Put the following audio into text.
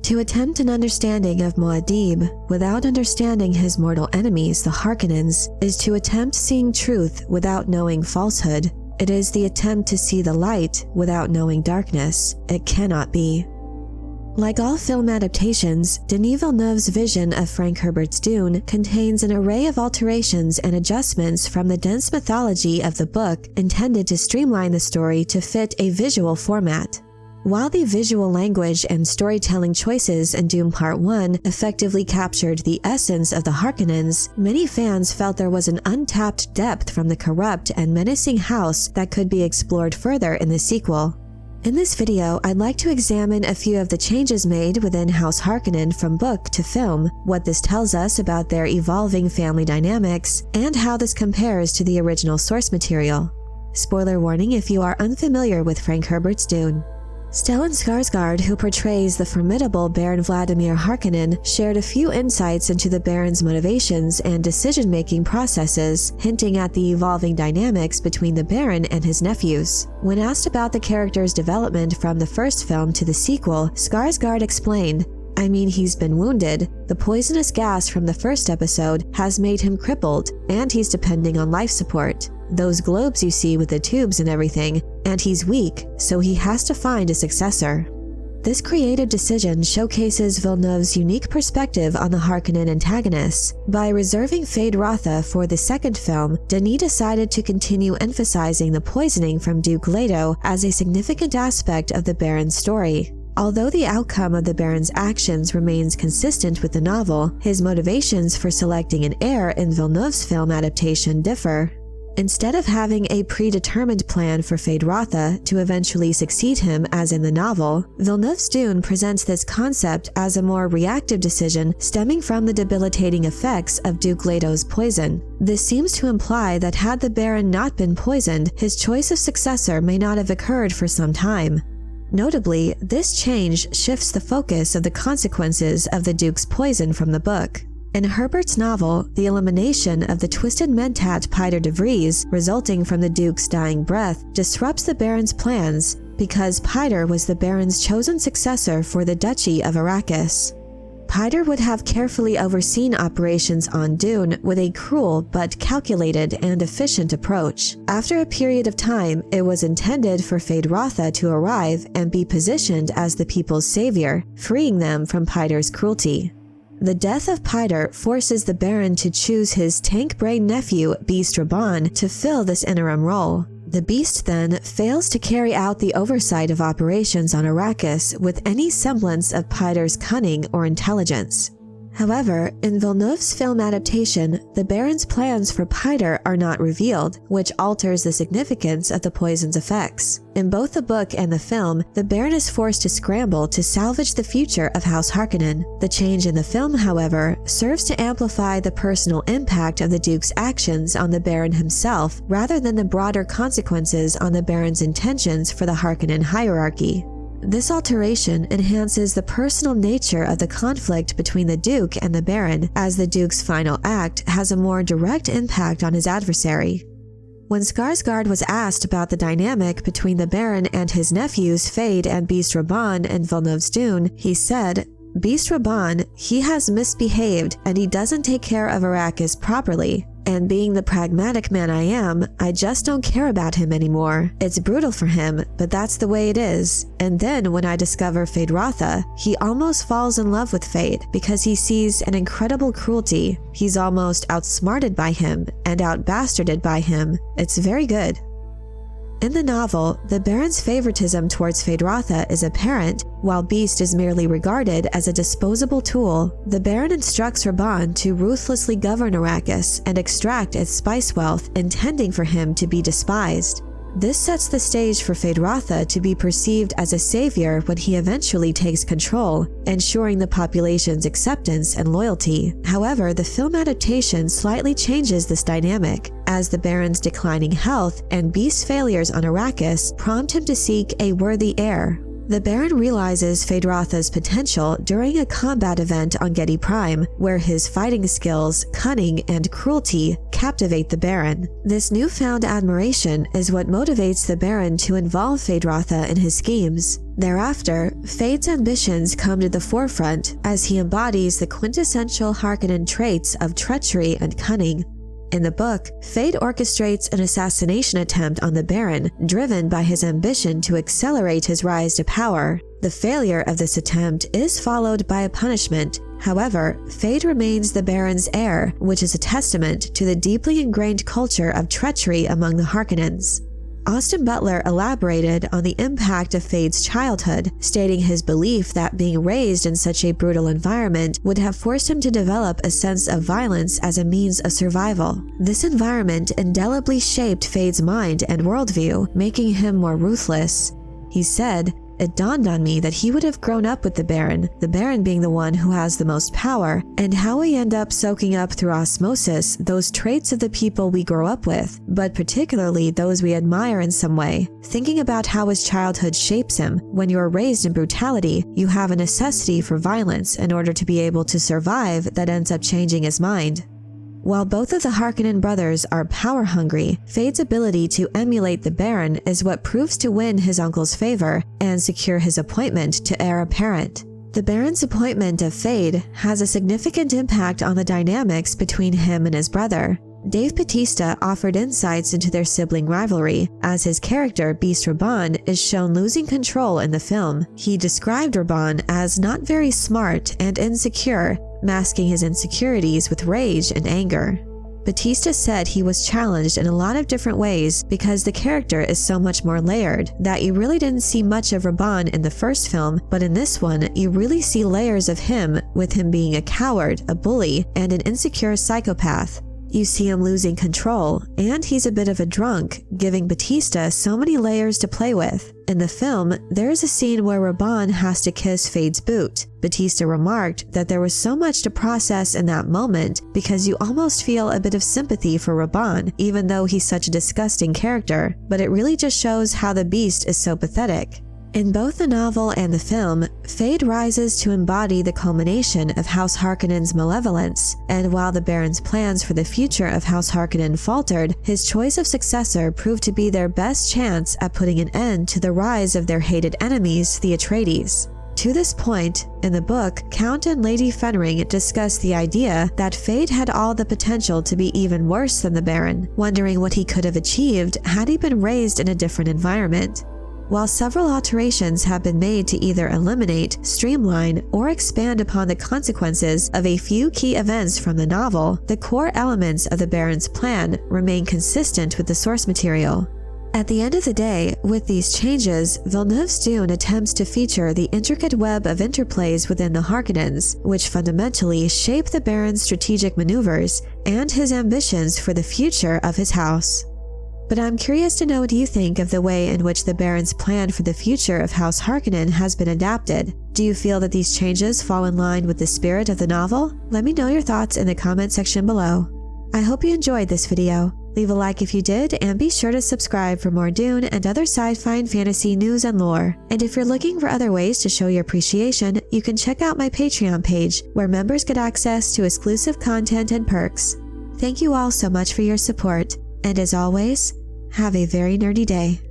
To attempt an understanding of Muad'Dib without understanding his mortal enemies, the Harkonnens, is to attempt seeing truth without knowing falsehood. It is the attempt to see the light without knowing darkness. It cannot be. Like all film adaptations, Denis Villeneuve's vision of Frank Herbert's Dune contains an array of alterations and adjustments from the dense mythology of the book intended to streamline the story to fit a visual format. While the visual language and storytelling choices in Dune Part 1 effectively captured the essence of the Harkonnens, many fans felt there was an untapped depth from the corrupt and menacing house that could be explored further in the sequel. In this video, I'd like to examine a few of the changes made within House Harkonnen from book to film, what this tells us about their evolving family dynamics, and how this compares to the original source material. Spoiler warning if you are unfamiliar with Frank Herbert's Dune. Stellan Skarsgård, who portrays the formidable Baron Vladimir Harkonnen, shared a few insights into the Baron's motivations and decision-making processes, hinting at the evolving dynamics between the Baron and his nephews. When asked about the character's development from the first film to the sequel, Skarsgård explained, "I mean, he's been wounded. The poisonous gas from the first episode has made him crippled, and he's depending on life support. Those globes you see with the tubes and everything, and he's weak, so he has to find a successor." This creative decision showcases Villeneuve's unique perspective on the Harkonnen antagonists. By reserving Feyd-Rautha for the second film, Denis decided to continue emphasizing the poisoning from Duke Leto as a significant aspect of the Baron's story. Although the outcome of the Baron's actions remains consistent with the novel, his motivations for selecting an heir in Villeneuve's film adaptation differ. Instead of having a predetermined plan for Feyd-Rautha to eventually succeed him as in the novel, Villeneuve's Dune presents this concept as a more reactive decision stemming from the debilitating effects of Duke Leto's poison. This seems to imply that had the Baron not been poisoned, his choice of successor may not have occurred for some time. Notably, this change shifts the focus of the consequences of the Duke's poison from the book. In Herbert's novel, the elimination of the twisted mentat Piter de Vries, resulting from the Duke's dying breath, disrupts the Baron's plans because Piter was the Baron's chosen successor for the Duchy of Arrakis. Piter would have carefully overseen operations on Dune with a cruel but calculated and efficient approach. After a period of time, it was intended for Feyd-Rautha to arrive and be positioned as the people's savior, freeing them from Piter's cruelty. The death of Piter forces the Baron to choose his tank-brain nephew, Beast Rabban, to fill this interim role. The Beast then fails to carry out the oversight of operations on Arrakis with any semblance of Piter's cunning or intelligence. However, in Villeneuve's film adaptation, the Baron's plans for Piter are not revealed, which alters the significance of the poison's effects. In both the book and the film, the Baron is forced to scramble to salvage the future of House Harkonnen. The change in the film, however, serves to amplify the personal impact of the Duke's actions on the Baron himself, rather than the broader consequences on the Baron's intentions for the Harkonnen hierarchy. This alteration enhances the personal nature of the conflict between the Duke and the Baron, as the Duke's final act has a more direct impact on his adversary. When Skarsgård was asked about the dynamic between the Baron and his nephews Feyd and Beast Rabban in Villeneuve's Dune, he said, "Beast Rabban, he has misbehaved and he doesn't take care of Arrakis properly. And being the pragmatic man I am, I just don't care about him anymore. It's brutal for him, but that's the way it is. And then when I discover Feyd-Rautha, he almost falls in love with Feyd because he sees an incredible cruelty. He's almost outsmarted by him and outbastarded by him. It's very good." In the novel, the Baron's favoritism towards Feyd-Rautha is apparent, while Beast is merely regarded as a disposable tool. The Baron instructs Rabban to ruthlessly govern Arrakis and extract its spice wealth, intending for him to be despised. This sets the stage for Feyd-Rautha to be perceived as a savior when he eventually takes control, ensuring the population's acceptance and loyalty. However, the film adaptation slightly changes this dynamic, as the Baron's declining health and Beast's failures on Arrakis prompt him to seek a worthy heir. The Baron realizes Feyd-Rautha's potential during a combat event on Gedi Prime, where his fighting skills, cunning, and cruelty captivate the Baron. This newfound admiration is what motivates the Baron to involve Feyd-Rautha in his schemes. Thereafter, Feyd's ambitions come to the forefront as he embodies the quintessential Harkonnen traits of treachery and cunning. In the book, Feyd orchestrates an assassination attempt on the Baron, driven by his ambition to accelerate his rise to power. The failure of this attempt is followed by a punishment. However, Feyd remains the Baron's heir, which is a testament to the deeply ingrained culture of treachery among the Harkonnens. Austin Butler elaborated on the impact of Feyd's childhood, stating his belief that being raised in such a brutal environment would have forced him to develop a sense of violence as a means of survival. This environment indelibly shaped Feyd's mind and worldview, making him more ruthless. He said, "It dawned on me that he would have grown up with the Baron being the one who has the most power, and how we end up soaking up through osmosis those traits of the people we grow up with, but particularly those we admire in some way. Thinking about how his childhood shapes him, when you are raised in brutality, you have a necessity for violence in order to be able to survive that ends up changing his mind." While both of the Harkonnen brothers are power-hungry, Feyd's ability to emulate the Baron is what proves to win his uncle's favor and secure his appointment to heir apparent. The Baron's appointment of Feyd has a significant impact on the dynamics between him and his brother. Dave Bautista offered insights into their sibling rivalry, as his character, Beast Rabban, is shown losing control in the film. He described Rabban as not very smart and insecure, masking his insecurities with rage and anger. Bautista said he was challenged in a lot of different ways because the character is so much more layered, that you really didn't see much of Rabban in the first film, but in this one, you really see layers of him, with him being a coward, a bully, and an insecure psychopath. You see him losing control, and he's a bit of a drunk, giving Bautista so many layers to play with. In the film, there is a scene where Rabban has to kiss Feyd's boot. Bautista remarked that there was so much to process in that moment because you almost feel a bit of sympathy for Rabban, even though he's such a disgusting character, but it really just shows how the Beast is so pathetic. In both the novel and the film, Feyd rises to embody the culmination of House Harkonnen's malevolence, and while the Baron's plans for the future of House Harkonnen faltered, his choice of successor proved to be their best chance at putting an end to the rise of their hated enemies, the Atreides. To this point, in the book, Count and Lady Fenring discuss the idea that Feyd had all the potential to be even worse than the Baron, wondering what he could have achieved had he been raised in a different environment. While several alterations have been made to either eliminate, streamline, or expand upon the consequences of a few key events from the novel, the core elements of the Baron's plan remain consistent with the source material. At the end of the day, with these changes, Villeneuve's Dune attempts to feature the intricate web of interplays within the Harkonnens, which fundamentally shape the Baron's strategic maneuvers and his ambitions for the future of his house. But I'm curious to know what you think of the way in which the Baron's plan for the future of House Harkonnen has been adapted. Do you feel that these changes fall in line with the spirit of the novel? Let me know your thoughts in the comment section below. I hope you enjoyed this video. Leave a like if you did, and be sure to subscribe for more Dune and other sci-fi and fantasy news and lore. And if you're looking for other ways to show your appreciation, you can check out my Patreon page, where members get access to exclusive content and perks. Thank you all so much for your support. And as always, have a very nerdy day.